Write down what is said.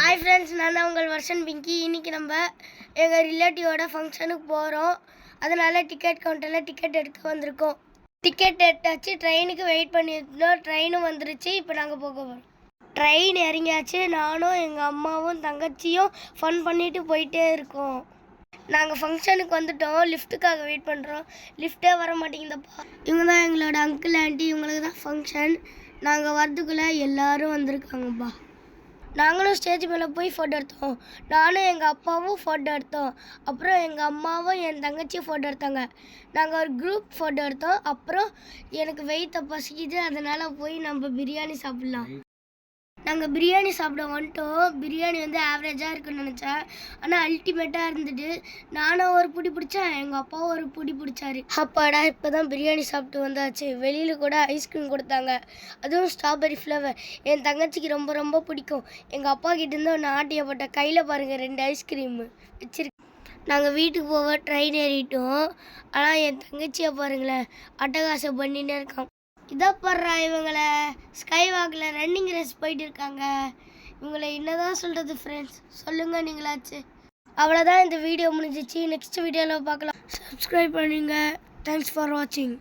Hi friends, நான் உங்கள் வருஷன் பிங்கி. இன்றைக்கி நம்ம எங்கள் ரிலேட்டிவோட ஃபங்க்ஷனுக்கு போகிறோம். அதனால் டிக்கெட் கவுண்டரில் டிக்கெட் எடுக்க வந்திருக்கோம். டிக்கெட் எடுத்தாச்சு, ட்ரெயினுக்கு வெயிட் பண்ணியிருந்தோம். ட்ரெயினும் வந்துருச்சு. இப்போ நாங்கள் போக போகிறோம். ட்ரெயின் இறங்கியாச்சு. நானும் எங்கள் அம்மாவும் தங்கச்சியும் ஃபன் பண்ணிட்டு போயிட்டே இருக்கோம். நாங்கள் ஃபங்க்ஷனுக்கு வந்துட்டோம். லிஃப்ட்டுக்காக வெயிட் பண்ணுறோம். லிஃப்ட்டே வர மாட்டேங்குதப்பா. இவங்க தான் எங்களோட அங்கிள் ஆண்டி. இவங்களுக்கு தான் ஃபங்க்ஷன். நாங்கள் வரதுக்குள்ளே எல்லோரும் வந்திருக்காங்கப்பா. நாங்களும் ஸ்டேஜ் மேலே போய் ஃபோட்டோ எடுத்தோம். நானும் எங்கள் அப்பாவும் ஃபோட்டோ எடுத்தோம். அப்புறம் எங்கள் அம்மாவும் என் தங்கச்சியும் ஃபோட்டோ எடுத்தாங்க. நாங்கள் ஒரு குரூப் ஃபோட்டோ எடுத்தோம். அப்புறம் எனக்கு வெயிட்ட பசிக்குது, அதனால் போய் நம்ம பிரியாணி சாப்பிட்லாம். நாங்கள் பிரியாணி சாப்பிட வந்துட்டோம். பிரியாணி வந்து ஆவரேஜாக இருக்குன்னு நினச்சேன். ஆனால் அல்டிமேட்டாக இருந்துட்டு நானும் ஒரு பிடி பிடிச்சேன், எங்கள் அப்பாவும் ஒரு பிடி பிடிச்சாரு. அப்பாடா, இப்போ தான் பிரியாணி சாப்பிட்டு வந்தாச்சு. வெளியில் கூட ஐஸ்கிரீம் கொடுத்தாங்க, அதுவும் ஸ்ட்ராபெரி ஃப்ளேவர். என் தங்கச்சிக்கு ரொம்ப ரொம்ப பிடிக்கும். எங்கள் அப்பா கிட்டேருந்து ஒன்று ஆட்டியப்பட்ட கையில் பாருங்கள், 2 ஐஸ்கிரீமு வச்சிருக்கு. நாங்கள் வீட்டுக்கு போக ட்ரெயின் ஏறிட்டோம். ஆனால் என் தங்கச்சியை பாருங்களேன், அட்டகாசம் பண்ணிகிட்டே இருக்கான். இதை படுறா, இவங்களை ஸ்கை வாக்கில் ரன்னிங் ரேஸ் போயிட்டு இருக்காங்க. இவங்களை என்னதான் சொல்கிறது ஃப்ரெண்ட்ஸ், சொல்லுங்கள் நீங்களாச்சு. அவ்வளோதான், இந்த வீடியோ முடிஞ்சிச்சு. நெக்ஸ்ட் வீடியோவில் பார்க்கலாம். சப்ஸ்கிரைப் பண்ணுங்க. தேங்க்ஸ் ஃபார் வாட்சிங்.